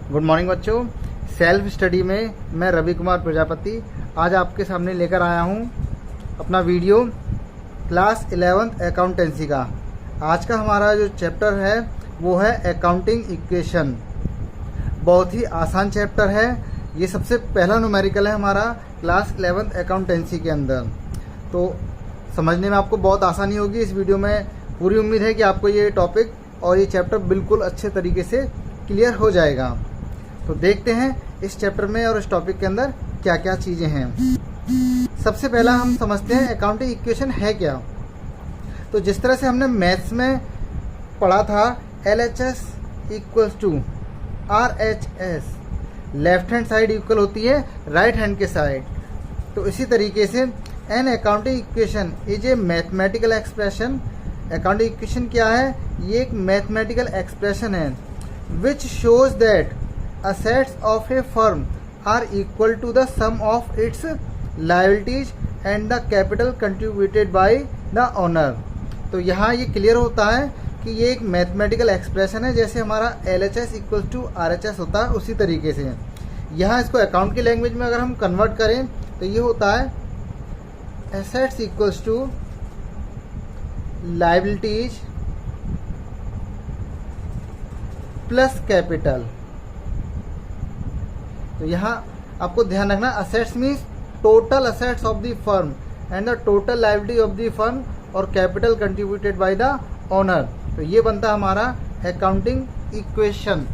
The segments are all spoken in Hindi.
गुड मॉर्निंग बच्चों। सेल्फ स्टडी में मैं रवि कुमार प्रजापति आज आपके सामने लेकर आया हूं अपना वीडियो क्लास 11th अकाउंटेंसी का। आज का हमारा जो चैप्टर है वो है अकाउंटिंग इक्वेशन। बहुत ही आसान चैप्टर है। ये सबसे पहला न्यूमेरिकल है हमारा क्लास 11th अकाउंटेंसी के अंदर, तो समझने में आपको बहुत आसानी होगी। इस वीडियो में पूरी उम्मीद है कि आपको ये टॉपिक और ये चैप्टर बिल्कुल अच्छे तरीके से क्लियर हो जाएगा। तो देखते हैं इस चैप्टर में और इस टॉपिक के अंदर क्या क्या चीज़ें हैं। सबसे पहला हम समझते हैं अकाउंटिंग इक्वेशन है क्या। तो जिस तरह से हमने मैथ्स में पढ़ा था LHS equals to RHS, left hand side equal होती है राइट हैंड के साइड, तो इसी तरीके से an accounting equation is a mathematical expression. Accounting equation क्या है? ये एक मैथमेटिकल एक्सप्रेशन है which shows that assets of a firm are equal to the sum of its liabilities and the capital contributed by the owner। तो यहाँ ये क्लियर होता है कि ये एक मैथमेटिकल एक्सप्रेशन है, जैसे हमारा LHS इक्वल टू RHS होता है उसी तरीके से। यहाँ इसको अकाउंट की लैंग्वेज में अगर हम कन्वर्ट करें तो ये होता है assets equals to liabilities plus capital. तो यहाँ आपको ध्यान रखना, assets means total assets of the firm and the total liability of the firm और capital contributed by the owner. तो ये बनता है हमारा अकाउंटिंग इक्वेशन।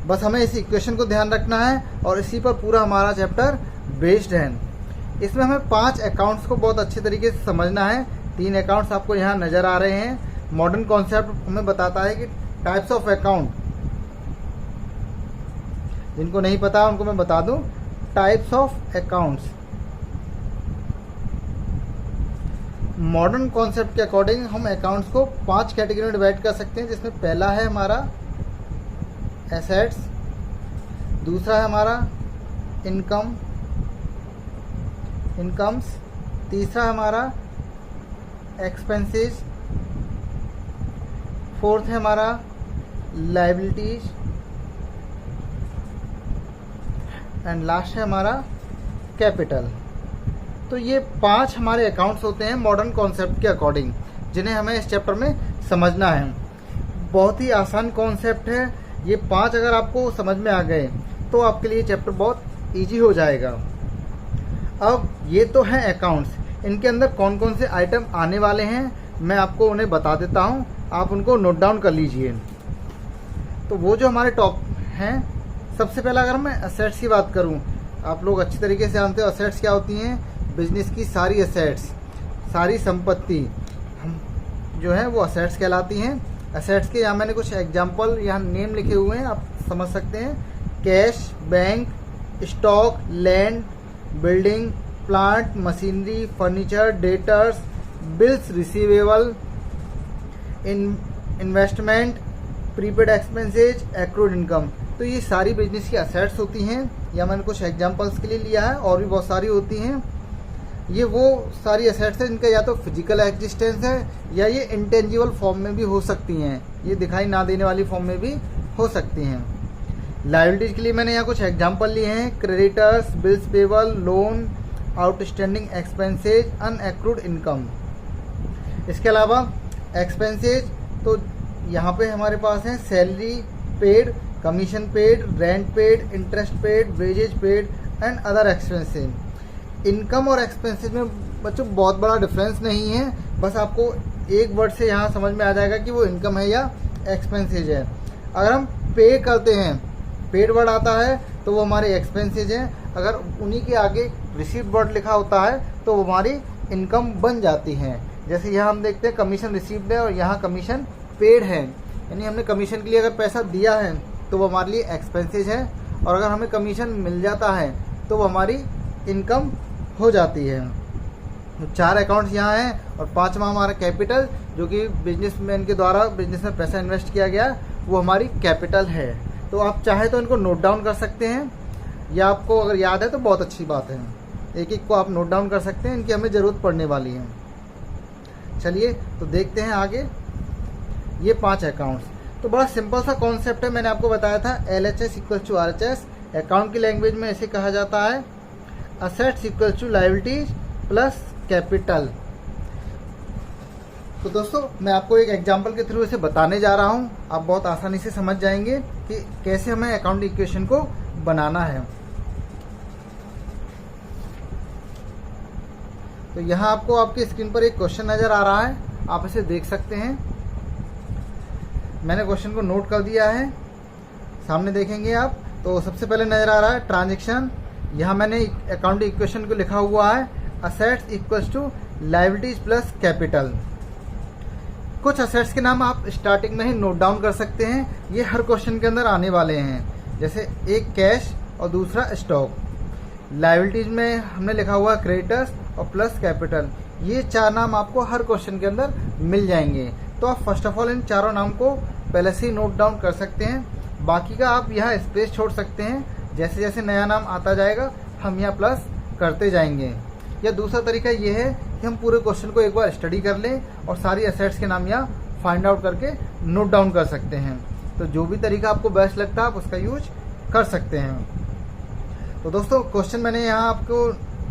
बस हमें इस इक्वेशन को ध्यान रखना है और इसी पर पूरा हमारा चैप्टर बेस्ड है। इसमें हमें 5 अकाउंट्स को बहुत अच्छे तरीके से समझना है। 3 अकाउंट्स आपको यहाँ नज़र आ रहे हैं। मॉडर्न कॉन्सेप्ट हमें बताता है कि टाइप्स ऑफ अकाउंट, जिनको नहीं पता उनको मैं बता दूं, types of accounts. Modern concept के अकॉर्डिंग हम अकाउंट्स को 5 कैटेगरी में डिवाइड कर सकते हैं, जिसमें पहला है हमारा एसेट्स, दूसरा है हमारा इनकम्स, तीसरा है हमारा एक्सपेंसेस, फोर्थ है हमारा लायबिलिटीज एंड लास्ट है हमारा कैपिटल। तो ये 5 हमारे अकाउंट्स होते हैं मॉडर्न कॉन्सेप्ट के अकॉर्डिंग, जिन्हें हमें इस चैप्टर में समझना है। बहुत ही आसान कॉन्सेप्ट है। ये 5 अगर आपको समझ में आ गए तो आपके लिए चैप्टर बहुत इजी हो जाएगा। अब ये तो हैं अकाउंट्स, इनके अंदर कौन कौन से आइटम आने वाले हैं मैं आपको उन्हें बता देता हूँ, आप उनको नोट डाउन कर लीजिए। तो वो जो हमारे टॉप हैं, सबसे पहला अगर मैं असेट्स की बात करूं, आप लोग अच्छी तरीके से जानते हो असेट्स क्या होती हैं। बिजनेस की सारी असेट्स, सारी संपत्ति जो है वो असेट्स कहलाती हैं। असेट्स के यहाँ मैंने कुछ एग्जांपल यहाँ नेम लिखे हुए हैं, आप समझ सकते हैं। Cash, bank, stock, land, building, plant, machinery, furniture, debtors, bills receivable, investment, prepaid expenses, accrued income. तो ये सारी बिजनेस की असेट्स होती हैं। या मैंने कुछ एग्जांपल्स के लिए लिया है, और भी बहुत सारी होती हैं। ये वो सारी असेट्स हैं जिनका या तो फिजिकल एग्जिस्टेंस है या ये इंटेंजिबल फॉर्म में भी हो सकती हैं, ये दिखाई ना देने वाली फॉर्म में भी हो सकती हैं। लायबिलिटीज के लिए मैंने यहाँ कुछ एग्जांपल लिए हैं। Creditors, bills payable, loan, outstanding expenses, unaccrued income. इसके अलावा एक्सपेंसेज तो यहाँ पे हमारे पास हैं salary paid, commission paid, rent paid, interest paid, wages paid and other expenses. Income और एक्सपेंसेज में बच्चों बहुत बड़ा डिफरेंस नहीं है, बस आपको एक वर्ड से यहाँ समझ में आ जाएगा कि वो इनकम है या एक्सपेंसेज है। अगर हम पे करते हैं, पेड वर्ड आता है तो वो हमारे एक्सपेंसेज हैं। अगर उन्हीं के आगे रिसीव्ड वर्ड लिखा होता है तो वो हमारी इनकम बन जाती हैं। जैसे यहाँ हम देखते हैं कमीशन रिसीव्ड है और यहाँ कमीशन पेड है, यानी हमने कमीशन के लिए अगर पैसा दिया है तो वो हमारे लिए एक्सपेंसेज है, और अगर हमें कमीशन मिल जाता है तो वो हमारी इनकम हो जाती है। तो 4 अकाउंट्स यहाँ हैं, और 5वां हमारा कैपिटल, जो कि बिजनेसमैन के द्वारा बिजनेस में पैसा इन्वेस्ट किया गया, वो हमारी कैपिटल है। तो आप चाहे तो इनको नोट डाउन कर सकते हैं, या आपको अगर याद है तो बहुत अच्छी बात है, एक एक को आप नोट डाउन कर सकते हैं, इनकी हमें ज़रूरत पड़ने वाली है। चलिए तो देखते हैं आगे। ये 5 अकाउंट्स। तो बड़ा सिंपल सा कॉन्सेप्ट है, मैंने आपको बताया था LHS equal to RHS। Account की लैंग्वेज में ऐसे कहा जाता है assets equal to liabilities plus capital. तो दोस्तों मैं आपको एक एग्जांपल के थ्रू इसे बताने जा रहा हूं, आप बहुत आसानी से समझ जाएंगे कि कैसे हमें अकाउंट इक्वेशन को बनाना है। तो यहाँ आपको आपकी स्क्रीन पर एक क्वेश्चन नजर आ रहा है, आप इसे देख सकते हैं। मैंने क्वेश्चन को नोट कर दिया है, सामने देखेंगे आप। तो सबसे पहले नजर आ रहा है ट्रांजैक्शन। यहाँ मैंने अकाउंट इक्वेशन को लिखा हुआ है assets equals to liabilities plus capital. कुछ असेट्स के नाम आप स्टार्टिंग में ही नोट डाउन कर सकते हैं, ये हर क्वेश्चन के अंदर आने वाले हैं। जैसे एक कैश और दूसरा स्टॉक। लायबिलिटीज में हमने लिखा हुआ क्रेडिटर्स और प्लस कैपिटल। ये 4 नाम आपको हर क्वेश्चन के अंदर मिल जाएंगे। तो आप फर्स्ट ऑफ ऑल इन चारों नाम को पहले से ही नोट डाउन कर सकते हैं। बाकी का आप यहाँ स्पेस छोड़ सकते हैं, जैसे जैसे नया नाम आता जाएगा हम यहाँ प्लस करते जाएंगे। या दूसरा तरीका ये है कि हम पूरे क्वेश्चन को एक बार स्टडी कर लें और सारी एसेट्स के नाम यहाँ फाइंड आउट करके नोट डाउन कर सकते हैं। तो जो भी तरीका आपको बेस्ट लगता है आप उसका यूज कर सकते हैं। तो दोस्तों क्वेश्चन मैंने यहाँ आपको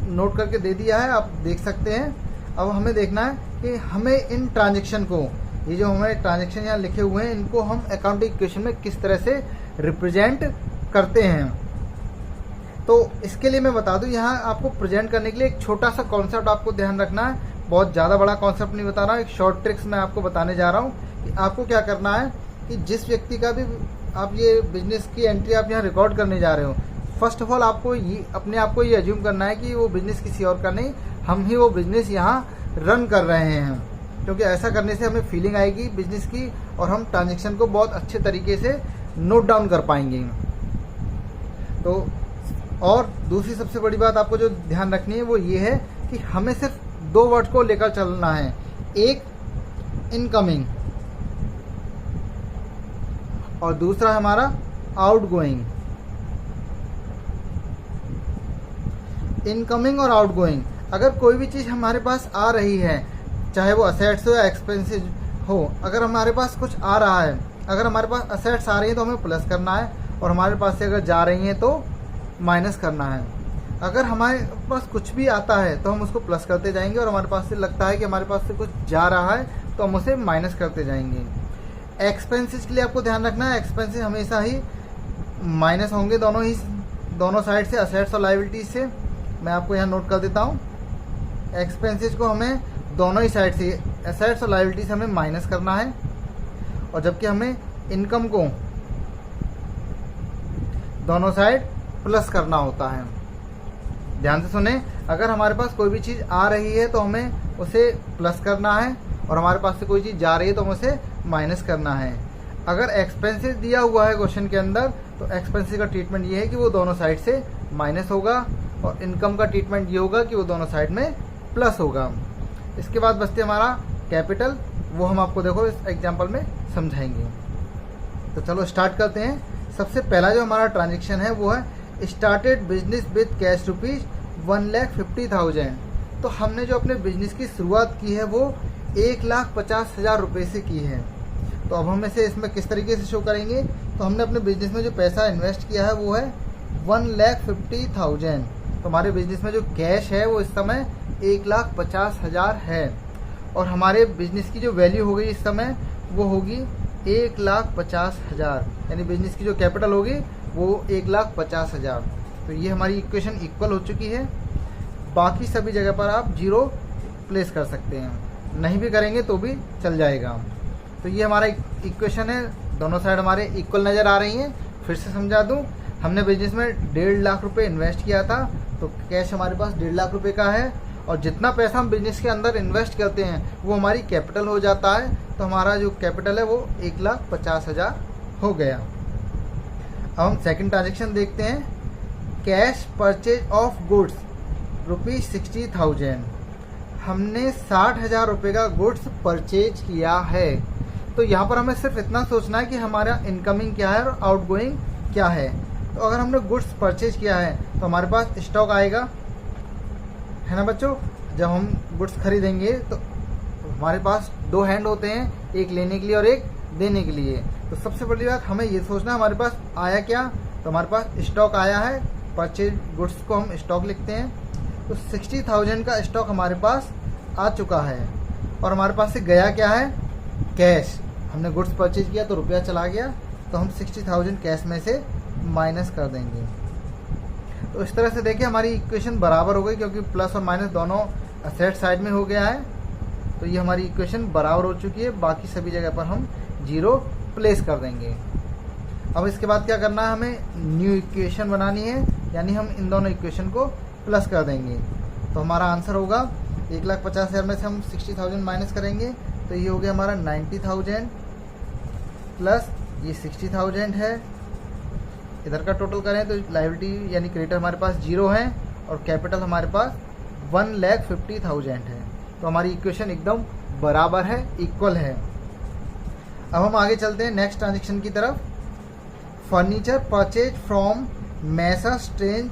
नोट करके दे दिया है, आप देख सकते हैं। अब हमें देखना है कि हमें इन ट्रांजेक्शन को, ये जो हमारे ट्रांजेक्शन यहाँ लिखे हुए हैं, इनको हम अकाउंटिंग इक्वेशन में किस तरह से रिप्रेजेंट करते हैं। तो इसके लिए मैं बता दूं, यहाँ आपको प्रेजेंट करने के लिए एक छोटा सा कॉन्सेप्ट आपको ध्यान रखना है। बहुत ज़्यादा बड़ा कॉन्सेप्ट नहीं बता रहा हूँ, एक शॉर्ट ट्रिक्स मैं आपको बताने जा रहा हूँ कि आपको क्या करना है कि जिस व्यक्ति का भी आप ये बिजनेस की एंट्री आप यहाँ रिकॉर्ड करने जा रहे हो, फर्स्ट ऑफ ऑल आपको ये अपने आप को ये अज्यूम करना है कि वो बिजनेस किसी और का नहीं, हम ही वो बिजनेस यहाँ रन कर रहे हैं। क्योंकि ऐसा करने से हमें फीलिंग आएगी बिजनेस की और हम ट्रांजेक्शन को बहुत अच्छे तरीके से नोट डाउन कर पाएंगे। तो और दूसरी सबसे बड़ी बात आपको जो ध्यान रखनी है वो ये है कि हमें सिर्फ 2 वर्ड को लेकर चलना है, एक इनकमिंग और दूसरा हमारा आउटगोइंग। इनकमिंग और आउटगोइंग, अगर कोई भी चीज़ हमारे पास आ रही है, चाहे वो असेट्स हो या एक्सपेंसेस हो, अगर हमारे पास कुछ आ रहा है, अगर हमारे पास असेट्स आ रही हैं तो हमें प्लस करना है, और हमारे पास से अगर जा रही हैं तो माइनस करना है। अगर हमारे पास कुछ भी आता है तो हम उसको प्लस करते जाएंगे, और हमारे पास से लगता है कि हमारे पास से कुछ जा रहा है तो हम उसे माइनस करते जाएंगे। एक्सपेंसेस के लिए आपको ध्यान रखना है, एक्सपेंसेस हमेशा ही माइनस होंगे, दोनों साइड से, असेट्स और लायबिलिटीज से। मैं आपको यहाँ नोट कर देता हूँ, एक्सपेंसेस को हमें दोनों ही साइड से, असेट्स और लायबिलिटीज हमें माइनस करना है, और जबकि हमें इनकम को दोनों साइड प्लस करना होता है। ध्यान से सुने, अगर हमारे पास कोई भी चीज़ आ रही है तो हमें उसे प्लस करना है, और हमारे पास से कोई चीज़ जा रही है तो हमें उसे माइनस करना है। अगर एक्सपेंसेस दिया हुआ है क्वेश्चन के अंदर, तो एक्सपेंसेस का ट्रीटमेंट ये है कि वो दोनों साइड से माइनस होगा, और इनकम का ट्रीटमेंट ये होगा कि वो दोनों साइड में प्लस होगा। इसके बाद बचते हमारा कैपिटल, वो हम आपको देखो इस एग्जाम्पल में समझाएंगे। तो चलो स्टार्ट करते हैं। सबसे पहला जो हमारा ट्रांजेक्शन है वो है started business with cash rupees 1,50,000। तो हमने जो अपने बिजनेस की शुरुआत की है वो 1,50,000 रुपये से की है। तो अब हम इसे इसमें किस तरीके से शो करेंगे, तो हमने अपने बिजनेस में जो पैसा इन्वेस्ट किया है वो है 1,50,000। तो हमारे बिजनेस में जो कैश है वो इस समय 1,50,000 है, और हमारे बिजनेस की जो वैल्यू होगी इस समय वो होगी 1,50,000, यानी बिजनेस की जो कैपिटल होगी वो 1,50,000। तो ये हमारी इक्वेशन इक्वल हो चुकी है। बाकी सभी जगह पर आप 0 प्लेस कर सकते हैं, नहीं भी करेंगे तो भी चल जाएगा। तो ये हमारा इक्वेशन है, दोनों साइड हमारे इक्वल नज़र आ रही हैं। फिर से समझा दूं, हमने बिजनेस में 1.5 लाख रुपये इन्वेस्ट किया था, तो कैश हमारे पास 1.5 लाख रुपये का है, और जितना पैसा हम बिजनेस के अंदर इन्वेस्ट करते हैं वो हमारी कैपिटल हो जाता है। तो हमारा जो कैपिटल है वो 1,50,000 हो गया। अब हम सेकंड ट्रांजेक्शन देखते हैं, कैश परचेज ऑफ गुड्स ₹60,000। हमने 60,000 रुपये का गुड्स परचेज किया है। तो यहाँ पर हमें सिर्फ इतना सोचना है कि हमारा इनकमिंग क्या है और आउटगोइंग क्या है। तो अगर हमने गुड्स परचेज किया है तो हमारे पास स्टॉक आएगा, है ना बच्चों। जब हम गुड्स खरीदेंगे तो हमारे पास 2 हैंड होते हैं, एक लेने के लिए और एक देने के लिए। तो सबसे बड़ी बात हमें ये सोचना हमारे पास आया क्या, तो हमारे पास स्टॉक आया है, परचेज गुड्स को हम स्टॉक लिखते हैं। तो 60,000 का स्टॉक हमारे पास आ चुका है और हमारे पास से गया क्या है, कैश। हमने गुड्स परचेज किया तो रुपया चला गया, तो हम 60,000 कैश में से माइनस कर देंगे। तो इस तरह से देखिए हमारी इक्वेशन बराबर हो गई, क्योंकि प्लस और माइनस दोनों असेट साइड में हो गया है। तो ये हमारी इक्वेशन बराबर हो चुकी है, बाकी सभी जगह पर हम 0 प्लेस कर देंगे। अब इसके बाद क्या करना है, हमें न्यू इक्वेशन बनानी है, यानी हम इन दोनों इक्वेशन को प्लस कर देंगे। तो हमारा आंसर होगा 1,50,000 में से हम 60,000 माइनस करेंगे, तो ये हो गया हमारा 90,000 प्लस ये 60,000 है। इधर का टोटल करें तो लायबिलिटी यानी क्रेडिटर हमारे पास 0 है और कैपिटल हमारे पास 1,50,000 है। तो हमारी इक्वेशन एकदम बराबर है, इक्वल है। अब हम आगे चलते हैं नेक्स्ट ट्रांजेक्शन की तरफ। Furniture purchase from messrs strange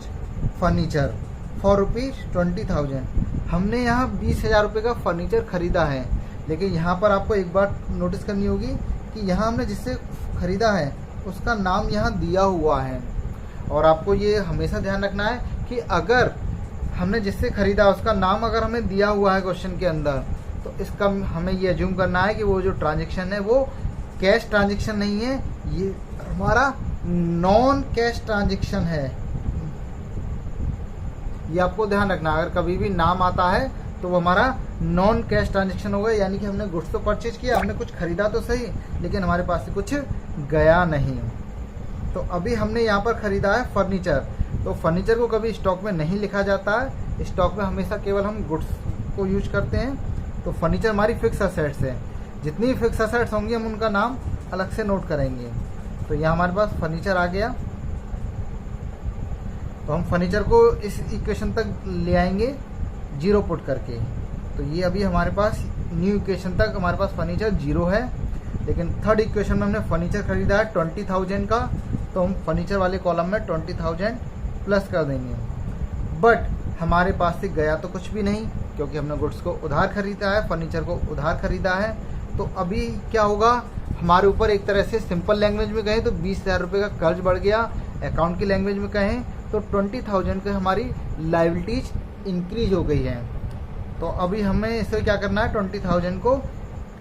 furniture for ₹20,000। हमने यहाँ 20,000 रुपये का फर्नीचर खरीदा है, लेकिन यहाँ पर आपको एक बात नोटिस करनी होगी कि यहाँ हमने जिससे खरीदा है उसका नाम यहाँ दिया हुआ है। और आपको ये हमेशा ध्यान रखना है कि अगर हमने जिससे खरीदा उसका नाम अगर हमें दिया हुआ है क्वेश्चन के अंदर, तो इसका हमें ये अज्यूम करना है कि वो जो ट्रांजेक्शन है वो कैश ट्रांजेक्शन नहीं है, ये हमारा नॉन कैश ट्रांजेक्शन है। ये आपको ध्यान रखना, अगर कभी भी नाम आता है तो वो हमारा नॉन कैश ट्रांजेक्शन होगा, यानी कि हमने गुड्स तो परचेज किया, हमने कुछ खरीदा तो सही, लेकिन हमारे पास से कुछ गया नहीं। तो अभी हमने यहाँ पर खरीदा है फर्नीचर, तो फर्नीचर को कभी स्टॉक में नहीं लिखा जाता है, स्टॉक में हमेशा केवल हम गुड्स को यूज करते हैं। तो फर्नीचर हमारी फिक्स असेट्स है, जितनी भी फिक्स असेट्स होंगी हम उनका नाम अलग से नोट करेंगे। तो यहाँ हमारे पास फर्नीचर आ गया, तो हम फर्नीचर को इस इक्वेशन तक ले आएंगे 0 पुट करके। तो ये अभी हमारे पास न्यू इक्वेशन तक हमारे पास फर्नीचर 0 है, लेकिन थर्ड इक्वेशन में हमने फर्नीचर खरीदा है 20,000 का, तो हम फर्नीचर वाले कॉलम में 20,000 प्लस कर देंगे। बट हमारे पास से गया तो कुछ भी नहीं, क्योंकि हमने गुड्स को उधार खरीदा है, फर्नीचर को उधार खरीदा है। तो अभी क्या होगा, हमारे ऊपर एक तरह से सिंपल लैंग्वेज में कहें तो 20,000 रुपये का कर्ज बढ़ गया, अकाउंट की लैंग्वेज में कहें तो 20,000 की हमारी लायबिलिटीज इंक्रीज हो गई है। तो अभी हमें इसे क्या करना है, 20,000 को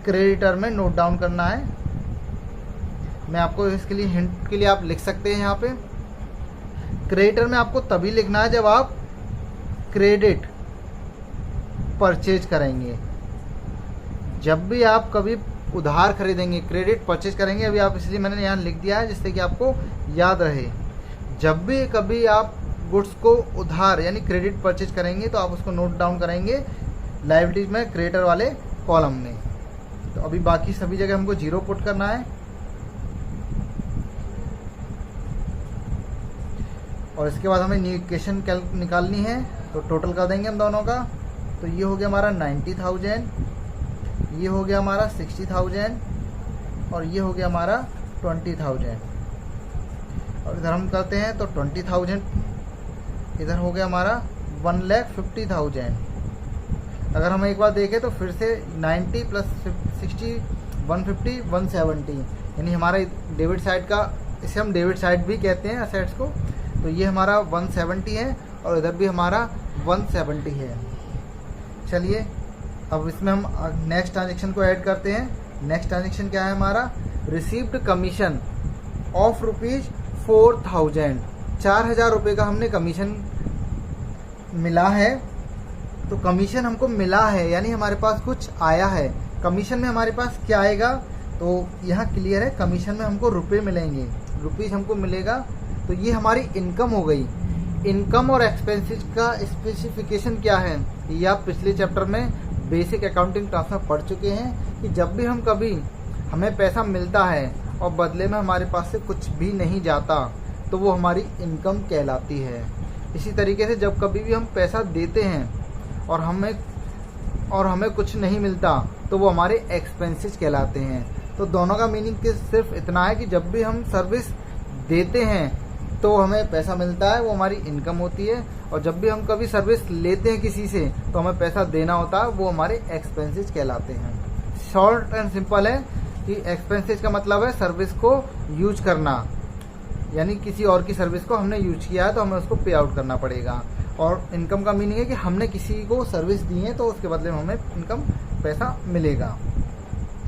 क्रेडिटर में नोट डाउन करना है। मैं आपको इसके लिए हिंट के लिए आप लिख सकते हैं, यहाँ पे क्रेडिटर में आपको तभी लिखना है जब आप क्रेडिट परचेज करेंगे। जब भी आप कभी उधार खरीदेंगे, क्रेडिट परचेज करेंगे, अभी आप इसलिए मैंने यहाँ लिख दिया है जिससे कि आपको याद रहे। जब भी कभी आप गुड्स को उधार यानी क्रेडिट परचेज करेंगे तो आप उसको नोट डाउन करेंगे लायबिलिटीज में क्रेडिटर वाले कॉलम में। तो अभी बाकी सभी जगह हमको 0 पुट करना है, और इसके बाद हमें न्यू इक्वेशन निकालनी है। तो टोटल कर देंगे हम दोनों का। तो ये हो गया हमारा 90,000, ये हो गया हमारा 60,000 और ये हो गया हमारा 20,000। और इधर हम करते हैं तो 20,000 इधर हो गया हमारा 1,50,000। अगर हम एक बार देखें तो फिर से 90 प्लस 60 150 170, यानी हमारा डेबिट साइड का, इसे हम डेबिट साइड भी कहते हैं असेट्स को। तो ये हमारा 170 है और इधर भी हमारा 170 है। चलिए अब इसमें हम नेक्स्ट ट्रांजेक्शन को ऐड करते हैं। नेक्स्ट ट्रांजेक्शन क्या है हमारा, रिसीव्ड कमीशन ऑफ ₹4,000। 4,000 रुपये का हमने कमीशन मिला है। तो कमीशन हमको मिला है यानी हमारे पास कुछ आया है। कमीशन में हमारे पास क्या आएगा, तो यहाँ क्लियर है, कमीशन में हमको रुपए मिलेंगे, रुपीज हमको मिलेगा। तो ये हमारी इनकम हो गई। इनकम और एक्सपेंसेस का स्पेसिफिकेशन क्या है, ये आप पिछले चैप्टर में बेसिक अकाउंटिंग क्लास में पढ़ चुके हैं कि जब भी हम कभी हमें पैसा मिलता है और बदले में हमारे पास से कुछ भी नहीं जाता तो वो हमारी इनकम कहलाती है। इसी तरीके से जब कभी भी हम पैसा देते हैं और हमें कुछ नहीं मिलता तो वो हमारे एक्सपेंसेस कहलाते हैं। तो दोनों का मीनिंग सिर्फ इतना है कि जब भी हम सर्विस देते हैं तो हमें पैसा मिलता है, वो हमारी इनकम होती है, और जब भी हम कभी सर्विस लेते हैं किसी से तो हमें पैसा देना होता है, वो हमारे एक्सपेंसेस कहलाते हैं। शॉर्ट एंड सिंपल है। कि एक्सपेंसेस का मतलब है सर्विस को यूज करना, यानी किसी और की सर्विस को हमने यूज किया है तो हमें उसको पे आउट करना पड़ेगा। और इनकम का मीनिंग है कि हमने किसी को सर्विस दी है तो उसके बदले में हमें इनकम पैसा मिलेगा।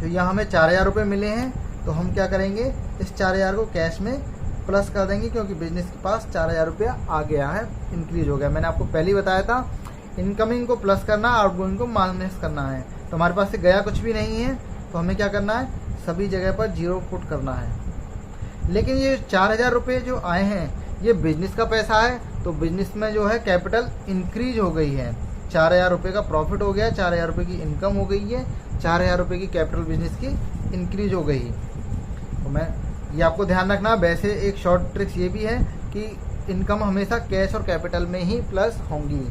तो यहाँ हमें 4,000 रुपये मिले हैं, तो हम क्या करेंगे, इस 4,000 को कैश में प्लस कर देंगे, क्योंकि बिजनेस के पास 4,000 रुपया आ गया है, इंक्रीज हो गया। मैंने आपको पहले ही बताया था इनकमिंग को प्लस करना, आउटगोइंग को माइनस करना है। तो हमारे पास से गया कुछ भी नहीं है, तो हमें क्या करना है, सभी जगह पर 0 पुट करना है। लेकिन ये 4,000 रुपये जो आए हैं ये बिजनेस का पैसा है, तो बिजनेस में जो है कैपिटल इंक्रीज हो गई है। 4,000 रुपये का प्रॉफिट हो गया, 4,000 रुपये की इनकम हो गई है, 4,000 रुपये की कैपिटल बिजनेस की इंक्रीज हो गई। तो मैं ये आपको ध्यान रखना। वैसे एक शॉर्ट ट्रिक्स ये भी है कि इनकम हमेशा कैश और कैपिटल में ही प्लस होंगी।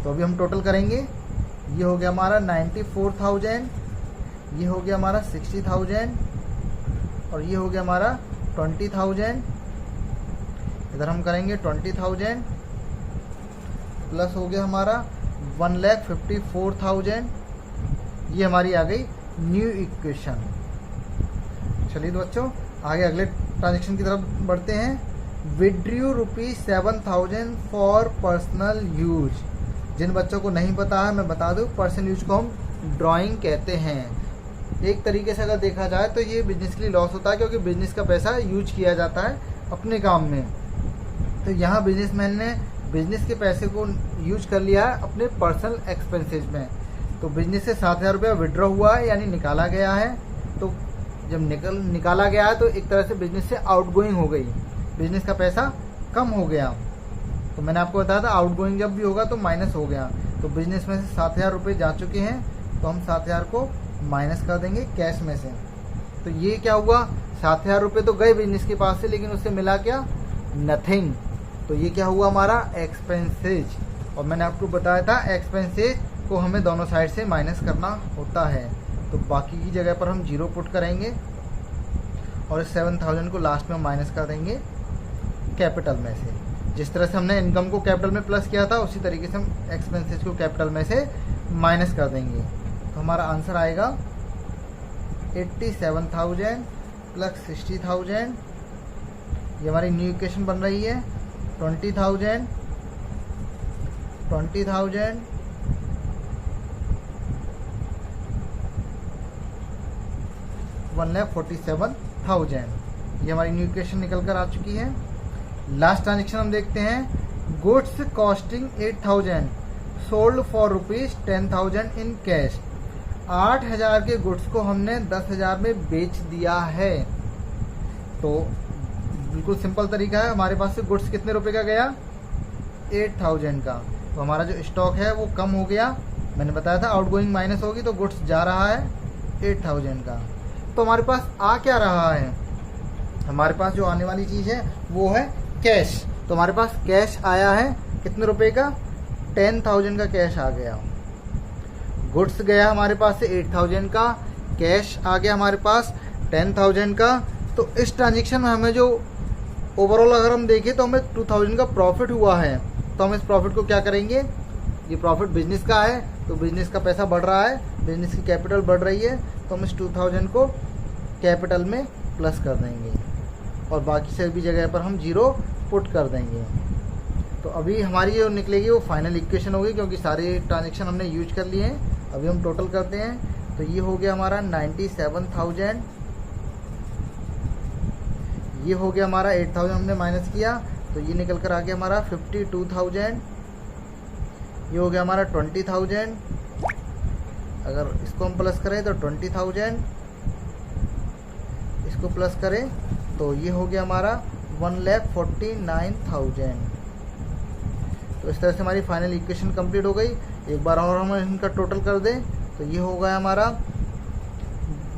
तो अभी हम टोटल करेंगे। ये हो गया हमारा 94,000, ये हो गया हमारा 60,000 और ये हो गया हमारा 20,000। इधर हम करेंगे 20,000 प्लस हो गया हमारा 1,54,000। ये हमारी आ गई न्यू इक्वेशन। चलिए तो बच्चों आगे अगले ट्रांजेक्शन की तरफ बढ़ते हैं। Withdrew ₹7,000 for personal use. जिन बच्चों को नहीं पता है मैं बता दूं, पर्सनल यूज को हम ड्राइंग कहते हैं। एक तरीके से अगर देखा जाए तो ये बिजनेस के लिए लॉस होता है, क्योंकि बिजनेस का पैसा यूज किया जाता है अपने काम में। तो यहाँ बिजनेसमैन ने बिजनेस के पैसे को यूज कर लिया है अपने पर्सनल एक्सपेंसेस में। तो बिजनेस से 7,000 रुपया विड्रॉ हुआ है, यानी निकाला गया है। तो जब निकाला गया है तो एक तरह से बिजनेस से आउटगोइंग हो गई, बिजनेस का पैसा कम हो गया। तो मैंने आपको बताया था आउटगोइंग जब भी होगा तो माइनस हो गया। तो बिजनेस में से 7,000 रुपये जा चुके हैं, तो हम 7,000 को माइनस कर देंगे कैश में से। तो ये क्या हुआ, 7,000 रुपये तो गए बिजनेस के पास से, लेकिन उससे मिला क्या, नथिंग। तो ये क्या हुआ हमारा एक्सपेंसेज। और मैंने आपको बताया था एक्सपेंसेज को हमें दोनों साइड से माइनस करना होता है। तो बाकी की जगह पर हम 0 पुट करेंगे और इस 7,000 को लास्ट में माइनस कर देंगे कैपिटल में से। जिस तरह से हमने इनकम को कैपिटल में प्लस किया था उसी तरीके से हम एक्सपेंसेज को कैपिटल में से माइनस कर देंगे। तो हमारा आंसर आएगा 87,000 प्लस 60,000। ये हमारी न्यू इक्वेशन बन रही है। 20,000 1,47,000 ये हमारी न्यू इक्वेशन निकल कर आ चुकी है। लास्ट ट्रांजेक्शन हम देखते हैं। Goods costing 8,000 sold for ₹10,000 in cash. 8,000 के गुड्स को हमने 10,000 में बेच दिया है। तो बिल्कुल सिंपल तरीका है, हमारे पास से गुड्स कितने रुपए का गया, 8,000 का। तो हमारा जो स्टॉक है वो कम हो गया। मैंने बताया था आउटगोइंग माइनस होगी, तो गुड्स जा रहा है 8,000 का। तो हमारे पास आ क्या रहा है, हमारे पास जो आने वाली चीज़ है वो है कैश। तो हमारे पास कैश आया है कितने रुपए का, 10,000 का कैश आ गया। गुड्स गया हमारे पास से 8,000 का, कैश आ गया हमारे पास 10,000 का। तो इस ट्रांजेक्शन में हमें जो ओवरऑल अगर हम देखें तो हमें 2,000 का प्रॉफिट हुआ है। तो हम इस प्रॉफिट को क्या करेंगे, ये प्रॉफिट बिजनेस का है तो बिजनेस का पैसा बढ़ रहा है, बिजनेस की कैपिटल बढ़ रही है, तो हम इस 2,000 को कैपिटल में प्लस कर देंगे और बाकी सभी जगह पर हम 0 पुट कर देंगे। तो अभी हमारी जो निकलेगी वो फाइनल इक्वेशन होगी, क्योंकि सारे ट्रांजेक्शन हमने यूज कर लिए हैं। अभी हम टोटल करते हैं। तो ये हो गया हमारा 97,000, ये हो गया हमारा 8,000 हमने माइनस किया तो ये निकल कर आ गया हमारा 52,000। ये हो गया हमारा 20,000, अगर इसको हम प्लस करें तो 20,000, इसको प्लस करें तो ये हो गया हमारा 1,49,000। तो इस तरह से हमारी फाइनल इक्वेशन कंप्लीट हो गई। एक बार और हम इनका टोटल कर दें तो ये हो गया हमारा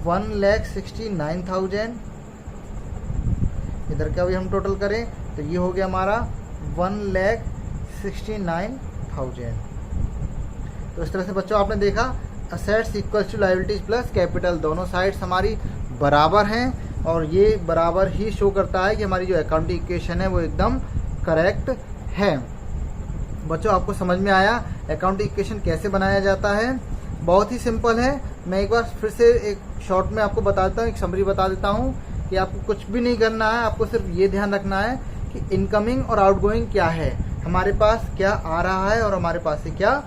1,69,000। इधर का भी हम टोटल करें तो ये हो गया हमारा 1,69,000। तो इस तरह से बच्चों आपने देखा assets equals to liabilities plus capital, दोनों साइड्स हमारी बराबर हैं और ये बराबर ही शो करता है कि हमारी जो अकाउंटिंग इक्वेशन है वो एकदम करेक्ट है। बच्चों आपको समझ में आया अकाउंटिंग इक्वेशन कैसे बनाया जाता है, बहुत ही सिंपल है। मैं एक बार फिर से एक शॉर्ट में आपको बताता हूँ, एक समरी बता देता हूँ कि आपको कुछ भी नहीं करना है, आपको सिर्फ ये ध्यान रखना है कि इनकमिंग और आउटगोइंग क्या है, हमारे पास क्या आ रहा है और हमारे पास से क्या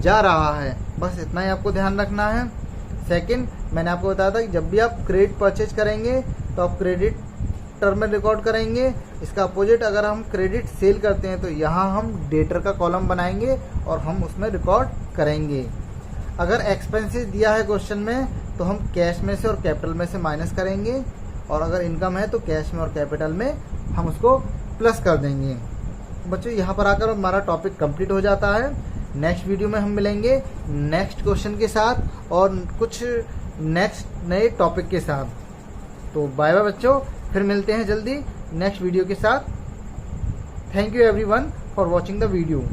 जा रहा है, बस इतना ही आपको ध्यान रखना है। सेकंड, मैंने आपको बताया था कि जब भी आप क्रेडिट परचेज करेंगे तो आप क्रेडिट टर्म में रिकॉर्ड करेंगे। इसका अपोजिट अगर हम क्रेडिट सेल करते हैं तो यहाँ हम डेटर का कॉलम बनाएंगे और हम उसमें रिकॉर्ड करेंगे। अगर एक्सपेंसेस दिया है क्वेश्चन में तो हम कैश में से और कैपिटल में से माइनस करेंगे, और अगर इनकम है तो कैश में और कैपिटल में हम उसको प्लस कर देंगे। बच्चों यहाँ पर आकर हमारा टॉपिक कंप्लीट हो जाता है। नेक्स्ट वीडियो में हम मिलेंगे नेक्स्ट क्वेश्चन के साथ और कुछ नेक्स्ट नए टॉपिक के साथ। तो बाय बाय बच्चों, फिर मिलते हैं जल्दी नेक्स्ट वीडियो के साथ। Thank you everyone for watching the video.